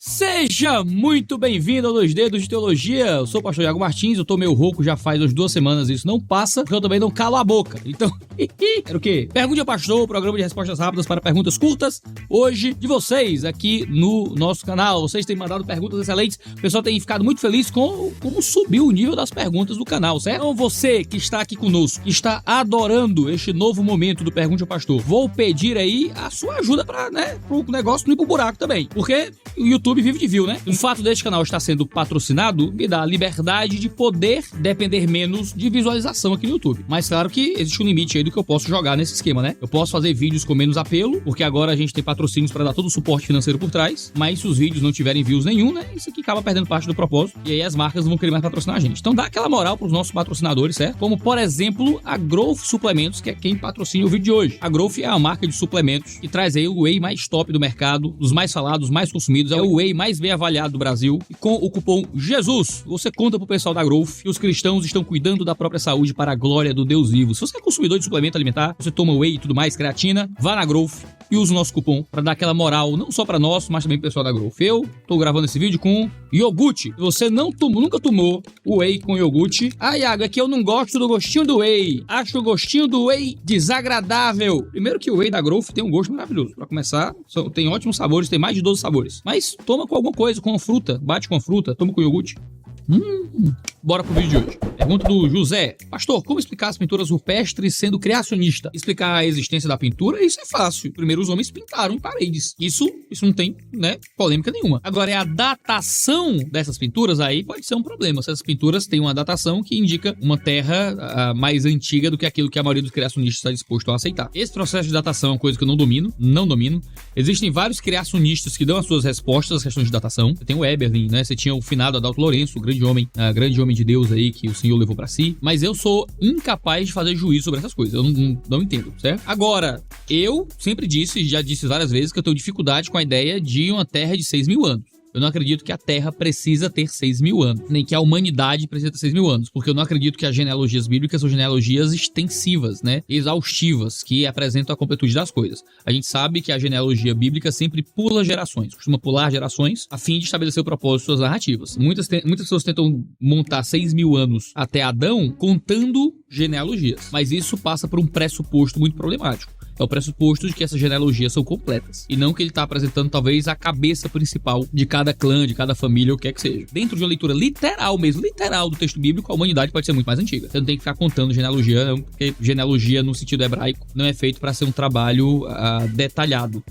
Seja muito bem-vindo ao 2 Dedos de Teologia. Eu sou o pastor Iago Martins, eu tô meio rouco já faz umas 2 semanas, isso não passa, porque eu também não calo a boca. Então, era o quê? Pergunte ao Pastor, programa de respostas rápidas para perguntas curtas, hoje de vocês aqui no nosso canal. Vocês têm mandado perguntas excelentes, o pessoal tem ficado muito feliz com como subiu o nível das perguntas do canal, certo? Então você que está aqui conosco, que está adorando este novo momento do Pergunte ao Pastor, vou pedir aí a sua ajuda para, pro negócio não ir pro buraco também, porque o YouTube vive de view, né? O fato deste canal estar sendo patrocinado me dá a liberdade de poder depender menos de visualização aqui no YouTube. Mas claro que existe um limite aí do que eu posso jogar nesse esquema, né? Eu posso fazer vídeos com menos apelo, porque agora a gente tem patrocínios para dar todo o suporte financeiro por trás, mas se os vídeos não tiverem views nenhum, né? Isso aqui acaba perdendo parte do propósito, e aí as marcas não vão querer mais patrocinar a gente. Então dá aquela moral pros nossos patrocinadores, certo? Como, por exemplo, a Growth Suplementos, que é quem patrocina o vídeo de hoje. A Growth é a marca de suplementos que traz aí o whey mais top do mercado, dos mais falados, mais consumidos, é o whey mais bem avaliado do Brasil. E com o cupom Jesus, você conta pro pessoal da Growth que os cristãos estão cuidando da própria saúde para a glória do Deus vivo. Se você é consumidor de suplemento alimentar, você toma whey e tudo mais, creatina, vá na Growth e use o nosso cupom para dar aquela moral, não só para nós, mas também pro pessoal da Growth. Eu tô gravando esse vídeo com iogurte. Se você nunca tomou o whey com iogurte, Iago, é que eu não gosto do gostinho do whey. Acho o gostinho do whey desagradável. Primeiro que o whey da Growth tem um gosto maravilhoso. Para começar, tem ótimos sabores, tem mais de 12 sabores. Mas toma com alguma coisa, com fruta, bate com fruta, toma com iogurte. Bora pro vídeo de hoje. Pergunta do José. Pastor, como explicar as pinturas rupestres sendo criacionista? Explicar a existência da pintura, isso é fácil. Primeiro os homens pintaram em paredes. Isso não tem, polêmica nenhuma. Agora, é a datação dessas pinturas, aí pode ser um problema. Essas pinturas têm uma datação que indica uma terra mais antiga do que aquilo que a maioria dos criacionistas está disposto a aceitar. Esse processo de datação é uma coisa que eu não domino. Existem vários criacionistas que dão as suas respostas às questões de datação. Você tem o Eberlin, Você tinha o finado Adalto Lourenço, o grande homem de Deus aí que o Senhor levou pra si, mas eu sou incapaz de fazer juízo sobre essas coisas, eu não entendo, certo? Agora, eu sempre disse, já disse várias vezes, que eu tenho dificuldade com a ideia de uma terra de 6.000 anos. Eu não acredito que a Terra precisa ter 6.000 anos, nem que a humanidade precisa ter 6.000 anos, porque eu não acredito que as genealogias bíblicas são genealogias extensivas, exaustivas, que apresentam a completude das coisas. A gente sabe que a genealogia bíblica sempre pula gerações, costuma pular gerações a fim de estabelecer o propósito de suas narrativas. Muitas pessoas tentam montar 6.000 anos até Adão contando genealogias, mas isso passa por um pressuposto muito problemático. É o pressuposto de que essas genealogias são completas. E não que ele está apresentando, talvez, a cabeça principal de cada clã, de cada família, ou o que é que seja. Dentro de uma leitura literal do texto bíblico, a humanidade pode ser muito mais antiga. Você não tem que ficar contando genealogia, não, porque genealogia, no sentido hebraico, não é feito para ser um trabalho detalhado,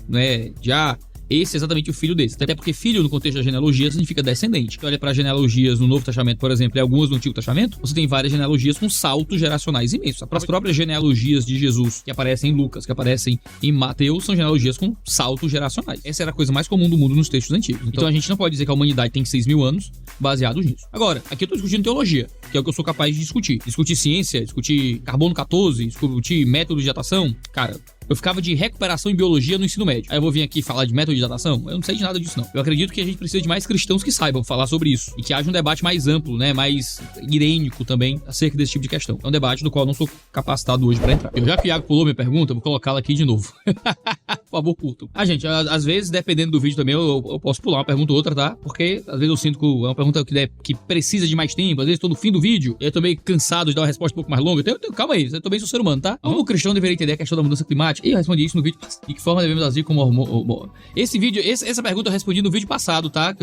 esse é exatamente o filho desse. Até porque filho, no contexto da genealogia, significa descendente. Você olha para genealogias no Novo Testamento, por exemplo, e algumas no Antigo Testamento, você tem várias genealogias com saltos geracionais imensos. As próprias genealogias de Jesus, que aparecem em Lucas, que aparecem em Mateus, são genealogias com saltos geracionais. Essa era a coisa mais comum do mundo nos textos antigos. Então a gente não pode dizer que a humanidade tem 6.000 anos baseados nisso. Agora, aqui eu tô discutindo teologia, que é o que eu sou capaz de discutir. Discutir ciência, discutir carbono 14, discutir método de datação. Cara, eu ficava de recuperação em biologia no ensino médio. Aí eu vou vir aqui falar de método de datação? Eu não sei de nada disso, não. Eu acredito que a gente precisa de mais cristãos que saibam falar sobre isso. E que haja um debate mais amplo, mais irênico também, acerca desse tipo de questão. É um debate do qual eu não sou capacitado hoje pra entrar. Já que o Iago pulou minha pergunta, eu vou colocá-la aqui de novo. Por favor, curtam. Gente, às vezes, dependendo do vídeo também, eu posso pular uma pergunta ou outra, tá? Porque, às vezes, eu sinto que é uma pergunta que precisa de mais tempo. Às vezes, tô no fim do vídeo e eu tô meio cansado de dar uma resposta um pouco mais longa. Então, calma aí, eu também sou ser humano, tá? Como o cristão deveria entender a questão da mudança climática? E eu respondi isso no vídeo. De que forma devemos agir como hormônio? Essa pergunta eu respondi no vídeo passado, tá?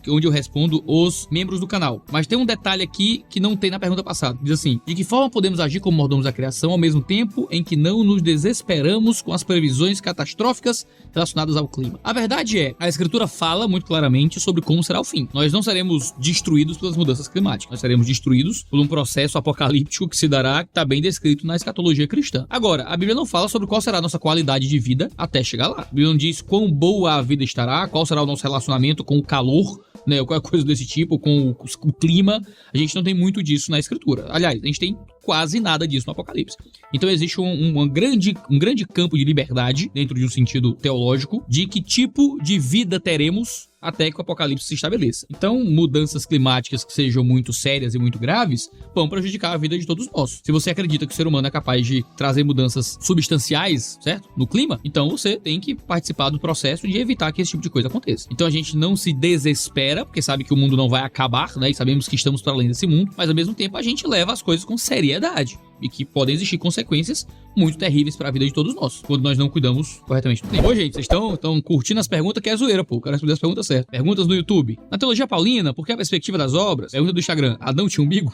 Onde eu respondo os membros do canal. Mas tem um detalhe aqui que não tem na pergunta passada. Diz assim: de que forma podemos agir como mordomos da criação ao mesmo tempo em que não nos desesperamos com as previsões catastróficas relacionadas ao clima? A verdade é, a escritura fala muito claramente sobre como será o fim. Nós não seremos destruídos pelas mudanças climáticas. Nós seremos destruídos por um processo apocalíptico que se dará, que está bem descrito na escatologia cristã. Agora, a Bíblia não fala sobre qual será a nossa qualidade de vida até chegar lá. A Bíblia não diz quão boa a vida estará, qual será o nosso relacionamento com o calor, qualquer coisa desse tipo, com o clima. A gente não tem muito disso na escritura. Aliás, a gente tem quase nada disso no Apocalipse. Então existe um grande campo de liberdade, dentro de um sentido teológico, de que tipo de vida teremos até que o Apocalipse se estabeleça. Então, mudanças climáticas que sejam muito sérias e muito graves vão prejudicar a vida de todos nós. Se você acredita que o ser humano é capaz de trazer mudanças substanciais, certo? No clima, então você tem que participar do processo de evitar que esse tipo de coisa aconteça. Então a gente não se desespera, porque sabe que o mundo não vai acabar, né? E sabemos que estamos para além desse mundo, mas ao mesmo tempo a gente leva as coisas com seriedade. E que podem existir consequências muito terríveis para a vida de todos nós, quando nós não cuidamos corretamente do tempo. Ô, gente, vocês estão curtindo as perguntas, que é zoeira, pô. Eu quero responder as perguntas certas. Perguntas no YouTube. Na teologia paulina, por que a perspectiva das obras? Pergunta do Instagram. Adão tinha umbigo?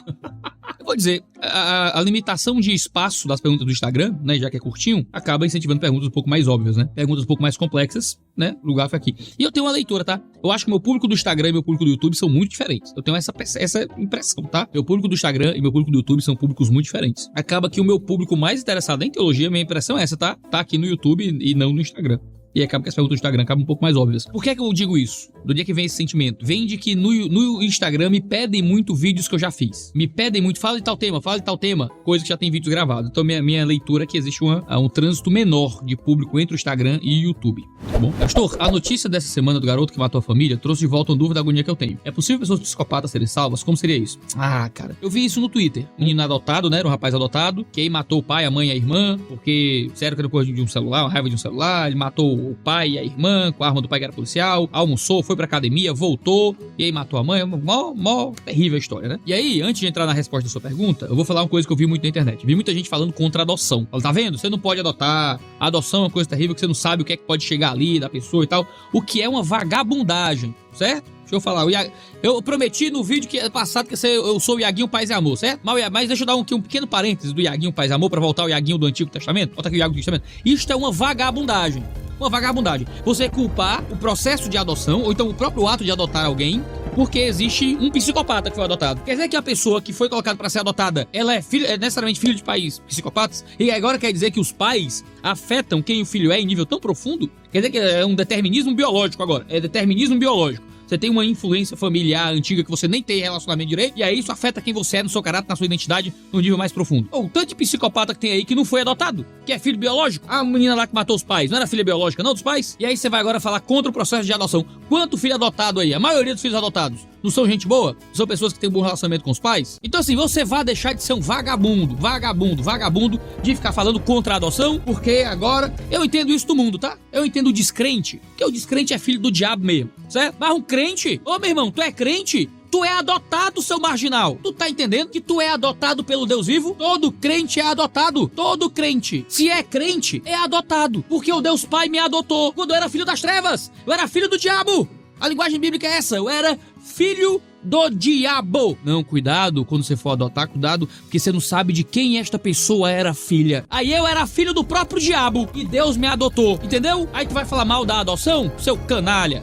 Eu vou dizer, a limitação de espaço das perguntas do Instagram, né, já que é curtinho, acaba incentivando perguntas um pouco mais óbvias, né? Perguntas um pouco mais complexas, né? O lugar foi aqui. E eu tenho uma leitura, tá? Eu acho que meu público do Instagram e meu público do YouTube são muito diferentes. Eu tenho essa impressão, tá? Meu público do Instagram e meu público do YouTube são públicos muito diferentes. Acaba que o meu público mais interessado em teologia, minha impressão é essa, tá? Tá aqui no YouTube e não no Instagram. E acaba que as perguntas do Instagram acabam um pouco mais óbvias. Por que eu digo isso? Do dia que vem esse sentimento? Vem de que no Instagram me pedem muito vídeos que eu já fiz. Me pedem muito, fala de tal tema, coisa que já tem vídeos gravados. Então minha leitura é que existe um trânsito menor de público entre o Instagram e o YouTube. Tá bom? Pastor, a notícia dessa semana do garoto que matou a família trouxe de volta uma dúvida, a agonia que eu tenho. É possível pessoas psicopatas serem salvas? Como seria isso? Ah, cara, eu vi isso no Twitter. Um menino adotado, né? Era um rapaz adotado, que aí matou o pai, a mãe e a irmã, porque sério que depois de um celular, uma raiva de um celular, ele matou o pai e a irmã, com a arma do pai que era policial, almoçou, foi pra academia, voltou, e aí matou a mãe. Mó terrível a história, né? E aí, antes de entrar na resposta da sua pergunta, eu vou falar uma coisa que eu vi muito na internet. Vi muita gente falando contra a adoção. Fala, tá vendo? Você não pode adotar. A adoção é uma coisa terrível que você não sabe o que é que pode chegar ali da pessoa e tal. O que é uma vagabundagem, certo? Deixa eu falar. Eu prometi no vídeo que passado que eu sou o Iaguinho Paz e Amor, certo? Mas deixa eu dar um pequeno parênteses do Iaguinho Paz e Amor pra voltar ao Iaguinho do Antigo Testamento. Volta aqui o Iago do Testamento. Isto é uma vagabundagem. Uma vagabundagem. Você culpar o processo de adoção, ou então o próprio ato de adotar alguém, porque existe um psicopata que foi adotado. Quer dizer que a pessoa que foi colocada para ser adotada, ela é necessariamente filho de pais psicopatas? E agora quer dizer que os pais afetam quem o filho é em nível tão profundo? Quer dizer que é um determinismo biológico agora. É determinismo biológico. Você tem uma influência familiar antiga que você nem tem relacionamento direito, e aí isso afeta quem você é, no seu caráter, na sua identidade, no nível mais profundo. Ou tanto de psicopata que tem aí que não foi adotado, que é filho biológico. A menina lá que matou os pais, não era filha biológica não dos pais? E aí você vai agora falar contra o processo de adoção. Quanto filho adotado aí? A maioria dos filhos adotados não são gente boa? São pessoas que têm um bom relacionamento com os pais? Então assim, você vai deixar de ser um vagabundo, de ficar falando contra a adoção, porque agora, eu entendo isso do mundo, tá? Eu entendo o descrente, que o descrente é filho do diabo mesmo, certo? Mas um crente, ô meu irmão, tu é crente? Tu é adotado, seu marginal. Tu tá entendendo que tu é adotado pelo Deus vivo? Todo crente é adotado. Todo crente. Se é crente, é adotado. Porque o Deus Pai me adotou quando eu era filho das trevas. Eu era filho do diabo. A linguagem bíblica é essa. Eu era filho do diabo. Não, cuidado quando você for adotar, cuidado, porque você não sabe de quem esta pessoa era filha. Aí eu era filho do próprio diabo e Deus me adotou, entendeu? Aí tu vai falar mal da adoção, seu canalha.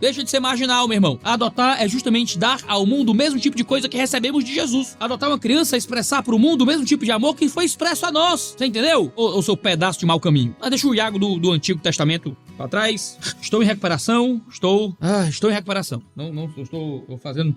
Deixa de ser marginal, meu irmão. Adotar é justamente dar ao mundo o mesmo tipo de coisa que recebemos de Jesus. Adotar uma criança é expressar pro mundo o mesmo tipo de amor que foi expresso a nós. Você entendeu? Ou seu pedaço de mau caminho. Deixa o Iago do Antigo Testamento pra trás. Estou em recuperação. Estou em recuperação. Não estou fazendo...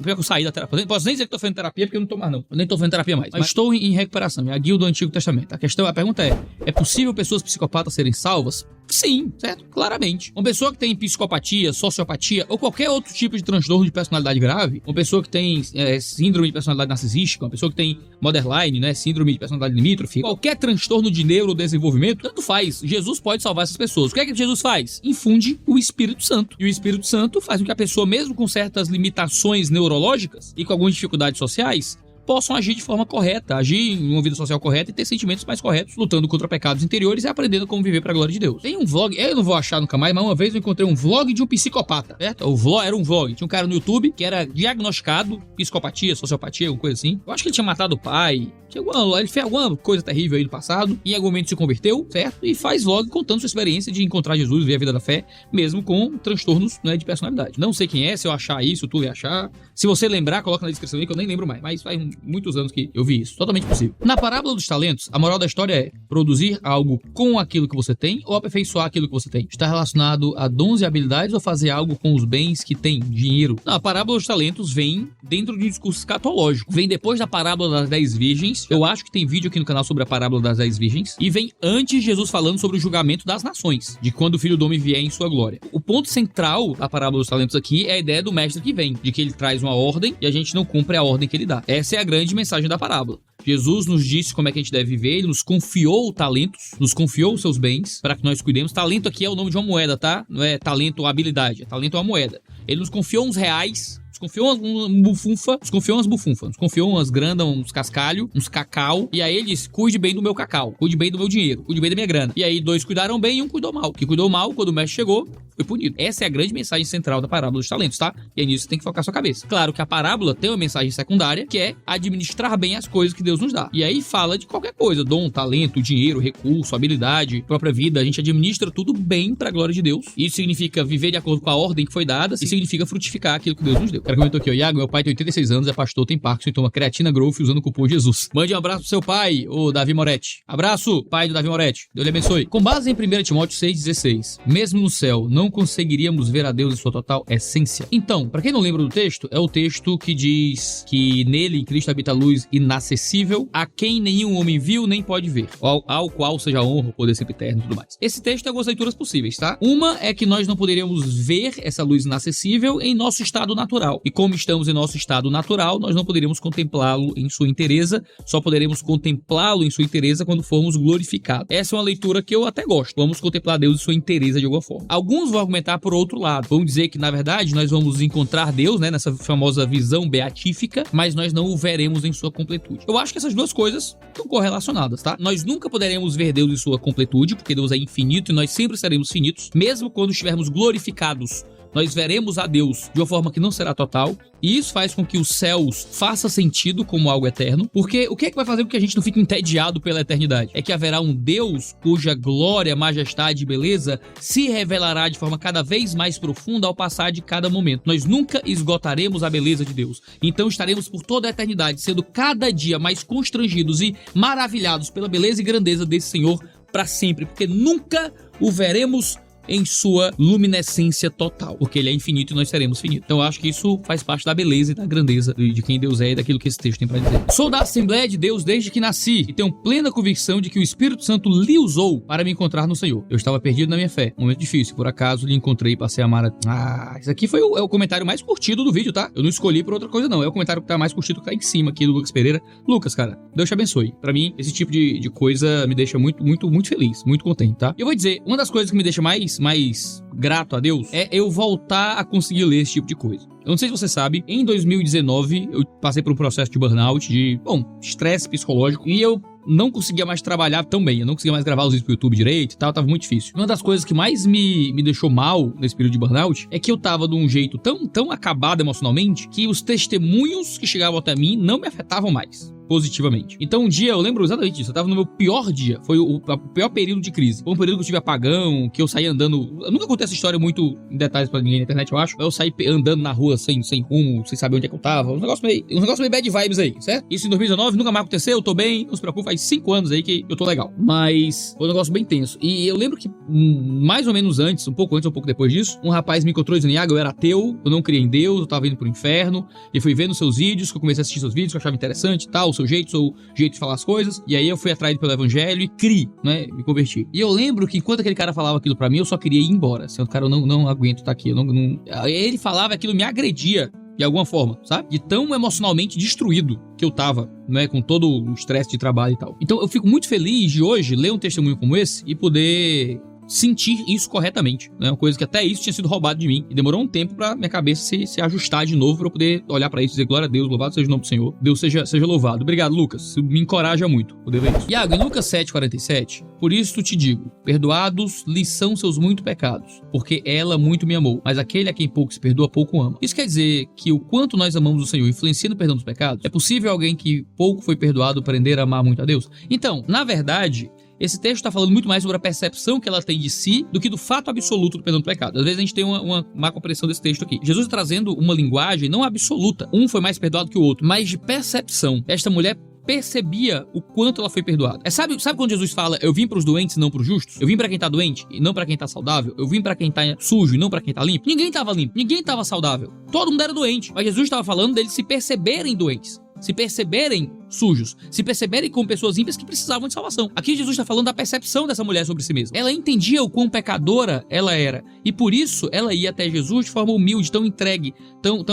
Pior que eu saí da terapia. Não posso nem dizer que estou fazendo terapia, porque eu não tô mais, não. Eu nem estou fazendo terapia mais. Mas estou em recuperação. É a guia do Antigo Testamento. A pergunta é possível pessoas psicopatas serem salvas? Sim, certo? Claramente. Uma pessoa que tem psicopatia, sociopatia ou qualquer outro tipo de transtorno de personalidade grave, uma pessoa que tem síndrome de personalidade narcisística, uma pessoa que tem borderline, né, síndrome de personalidade limítrofe, qualquer transtorno de neurodesenvolvimento, tanto faz. Jesus pode salvar essas pessoas. O que é que Jesus faz? Infunde o Espírito Santo. E o Espírito Santo faz com que a pessoa, mesmo com certas limitações neurológicas e com algumas dificuldades sociais, possam agir de forma correta, agir em uma vida social correta e ter sentimentos mais corretos, lutando contra pecados interiores e aprendendo como viver pra glória de Deus. Tem um vlog, eu não vou achar nunca mais, mas uma vez eu encontrei um vlog de um psicopata, certo? Era um vlog, tinha um cara no YouTube que era diagnosticado, psicopatia, sociopatia, alguma coisa assim. Eu acho que ele tinha matado o pai, ele fez alguma coisa terrível aí no passado, e em algum momento se converteu, certo? E faz vlog contando sua experiência de encontrar Jesus, ver a vida da fé, mesmo com transtornos, né, de personalidade. Não sei quem é, se eu achar isso, tu vai achar. Se você lembrar, coloca na descrição aí que eu nem lembro mais, mas faz muitos anos que eu vi isso. Totalmente possível. Na parábola dos talentos, a moral da história é produzir algo com aquilo que você tem ou aperfeiçoar aquilo que você tem. Está relacionado a dons e habilidades ou fazer algo com os bens que tem, dinheiro. Não, a parábola dos talentos vem dentro de um discurso escatológico. Vem depois da parábola das 10 virgens. Eu acho que tem vídeo aqui no canal sobre a parábola das 10 virgens. E vem antes de Jesus falando sobre o julgamento das nações, de quando o Filho do Homem vier em sua glória. O ponto central da parábola dos talentos aqui é a ideia do mestre que vem, de que ele traz uma ordem e a gente não cumpre a ordem que ele dá. Essa é a grande mensagem da parábola. Jesus nos disse como é que a gente deve viver, ele nos confiou talentos, nos confiou os seus bens para que nós cuidemos. Talento aqui é o nome de uma moeda, tá? Não é talento ou habilidade, é talento ou uma moeda. Ele nos confiou uns reais, nos confiou umas bufunfas, nos confiou umas grandas, uns cascalhos, uns cacau, e aí ele disse, cuide bem do meu cacau, cuide bem do meu dinheiro, cuide bem da minha grana. E aí 2 cuidaram bem e 1 cuidou mal. O que cuidou mal, quando o mestre chegou, foi punido. Essa é a grande mensagem central da parábola dos talentos, tá? E é nisso que você tem que focar sua cabeça. Claro que a parábola tem uma mensagem secundária, que é administrar bem as coisas que Deus nos dá. E aí fala de qualquer coisa, dom, talento, dinheiro, recurso, habilidade, própria vida. A gente administra tudo bem pra glória de Deus. Isso significa viver de acordo com a ordem que foi dada e significa frutificar aquilo que Deus nos deu. O cara comentou aqui, ó, Iago, meu pai tem 86 anos, é pastor, tem Parkinson e toma creatina growth usando o cupom Jesus. Mande um abraço pro seu pai, o Davi Moretti. Abraço, pai do Davi Moretti. Deus lhe abençoe. Com base em 1 Timóteo 6,16, mesmo no céu, não conseguiríamos ver a Deus em sua total essência. Então, pra quem não lembra do texto, é o texto que diz que nele, em Cristo, habita a luz inacessível, a quem nenhum homem viu nem pode ver, ao qual seja a honra, o poder sempre eterno e tudo mais. Esse texto tem algumas leituras possíveis, tá? Uma é que nós não poderíamos ver essa luz inacessível em nosso estado natural. E como estamos em nosso estado natural, nós não poderíamos contemplá-lo em sua inteireza, só poderemos contemplá-lo em sua inteireza quando formos glorificados. Essa é uma leitura que eu até gosto. Vamos contemplar Deus em sua inteireza de alguma forma. Alguns vão argumentar por outro lado. Vão dizer que, na verdade, nós vamos encontrar Deus, né, nessa famosa visão beatífica, mas nós não o veremos em sua completude. Eu acho que essas duas coisas estão correlacionadas, tá? Nós nunca poderemos ver Deus em sua completude, porque Deus é infinito e nós sempre seremos finitos, mesmo quando estivermos glorificados. Nós veremos a Deus de uma forma que não será total, e isso faz com que os céus façam sentido como algo eterno, porque o que é que vai fazer com que a gente não fique entediado pela eternidade? É que haverá um Deus cuja glória, majestade e beleza se revelará de forma cada vez mais profunda ao passar de cada momento. Nós nunca esgotaremos a beleza de Deus, então estaremos por toda a eternidade sendo cada dia mais constrangidos e maravilhados pela beleza e grandeza desse Senhor para sempre, porque nunca o veremos em sua luminescência total, porque ele é infinito e nós seremos finitos. Então eu acho que isso faz parte da beleza e da grandeza de quem Deus é e daquilo que esse texto tem para dizer. Sou da Assembleia de Deus desde que nasci e tenho plena convicção de que o Espírito Santo lhe usou para me encontrar no Senhor. Eu estava perdido na minha fé, um momento difícil, por acaso lhe encontrei e passei a amar isso aqui foi o comentário mais curtido do vídeo, tá? Eu não escolhi por outra coisa não, é o comentário que tá mais curtido que tá em cima aqui do Lucas Pereira. Lucas, cara, Deus te abençoe. Pra mim, esse tipo de coisa me deixa muito, muito, muito feliz, muito contente, tá? Eu vou dizer, uma das coisas que me deixa mais grato a Deus é eu voltar a conseguir ler esse tipo de coisa. Eu não sei se você sabe, em 2019 eu passei por um processo de burnout, de, estresse psicológico, e eu não conseguia mais trabalhar tão bem, eu não conseguia mais gravar os vídeos pro YouTube direito e tal, tava muito difícil. Uma das coisas que mais me deixou mal nesse período de burnout é que eu tava de um jeito tão acabado emocionalmente que os testemunhos que chegavam até mim não me afetavam mais positivamente. Então um dia, eu lembro exatamente disso, eu tava no meu pior dia, foi o pior período de crise. Foi um período que eu tive apagão, que eu saí andando, eu nunca contei essa história muito em detalhes pra ninguém na internet, eu acho. Eu saí andando na rua sem rumo, sem saber onde é que eu tava, um negócio meio bad vibes aí, certo? Isso em 2019, nunca mais aconteceu, eu tô bem, não se preocupe, faz 5 anos aí que eu tô legal. Mas foi um negócio bem tenso. E eu lembro que mais ou menos antes, um pouco depois disso, um rapaz me encontrou dizendo, Iago, eu era ateu, eu não criei em Deus, eu tava indo pro inferno, e fui vendo seus vídeos, que eu comecei a assistir seus vídeos, que eu achava interessante e tal, o seu jeito de falar as coisas, e aí eu fui atraído pelo evangelho e né, me converti. E eu lembro que enquanto aquele cara falava aquilo pra mim, eu só queria ir embora, assim, cara, eu não aguento estar aqui, ele falava aquilo, me agredia de alguma forma, sabe? De tão emocionalmente destruído que eu tava, né? Com todo o estresse de trabalho e tal. Então eu fico muito feliz de hoje ler um testemunho como esse e poder sentir isso corretamente, né? Uma coisa que até isso tinha sido roubado de mim. E demorou um tempo pra minha cabeça se ajustar de novo pra eu poder olhar pra isso e dizer glória a Deus, louvado seja o nome do Senhor. Deus seja louvado. Obrigado, Lucas. Isso me encoraja muito poder ver isso. Iago, em Lucas 7,47, por isso te digo, perdoados lhes são seus muitos pecados, porque ela muito me amou, mas aquele a quem pouco se perdoa, pouco ama. Isso quer dizer que o quanto nós amamos o Senhor influencia no perdão dos pecados? É possível alguém que pouco foi perdoado aprender a amar muito a Deus? Então, na verdade, esse texto está falando muito mais sobre a percepção que ela tem de si do que do fato absoluto do perdão do pecado. Às vezes a gente tem uma má compreensão desse texto aqui. Jesus está trazendo uma linguagem não absoluta. Um foi mais perdoado que o outro, mas de percepção. Esta mulher percebia o quanto ela foi perdoada. Sabe quando Jesus fala, eu vim para os doentes e não para os justos? Eu vim para quem tá doente e não para quem tá saudável? Eu vim para quem tá sujo e não para quem tá limpo? Ninguém tava limpo, ninguém tava saudável. Todo mundo era doente. Mas Jesus estava falando deles se perceberem doentes, se perceberem sujos, se perceberem como pessoas ímpias que precisavam de salvação. Aqui Jesus está falando da percepção dessa mulher sobre si mesma. Ela entendia o quão pecadora ela era, e por isso ela ia até Jesus de forma humilde, tão entregue, tão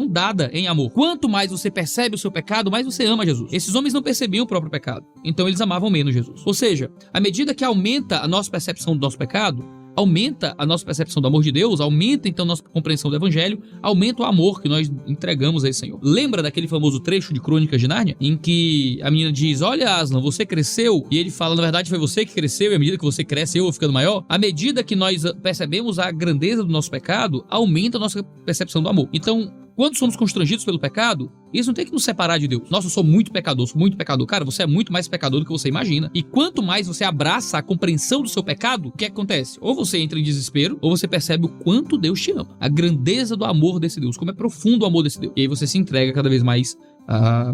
dada em amor. Quanto mais você percebe o seu pecado, mais você ama Jesus. Esses homens não percebiam o próprio pecado, então eles amavam menos Jesus. Ou seja, à medida que aumenta a nossa percepção do nosso pecado, aumenta a nossa percepção do amor de Deus, aumenta então a nossa compreensão do Evangelho, aumenta o amor que nós entregamos a esse Senhor. Lembra daquele famoso trecho de Crônicas de Nárnia, em que a menina diz, olha Aslan, você cresceu, e ele fala, na verdade foi você que cresceu, e à medida que você cresce eu vou ficando maior. À medida que nós percebemos a grandeza do nosso pecado, aumenta a nossa percepção do amor. Então, quando somos constrangidos pelo pecado, isso não tem que nos separar de Deus. Nossa, eu sou muito pecador. Cara, você é muito mais pecador do que você imagina. E quanto mais você abraça a compreensão do seu pecado, o que acontece? Ou você entra em desespero, ou você percebe o quanto Deus te ama. A grandeza do amor desse Deus, como é profundo o amor desse Deus. E aí você se entrega cada vez mais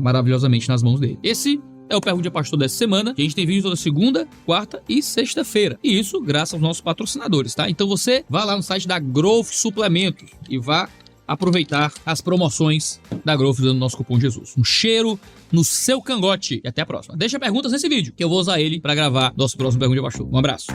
maravilhosamente nas mãos dele. Esse é o Pergunte ao Pastor dessa semana, que a gente tem vídeo toda segunda, quarta e sexta-feira. E isso graças aos nossos patrocinadores, tá? Então você vá lá no site da Growth Suplementos e vá aproveitar as promoções da Growth dando nosso cupom Jesus. Um cheiro no seu cangote e até a próxima. Deixa perguntas nesse vídeo, que eu vou usar ele para gravar nosso próximo Pergunta ao Pastor. Um abraço.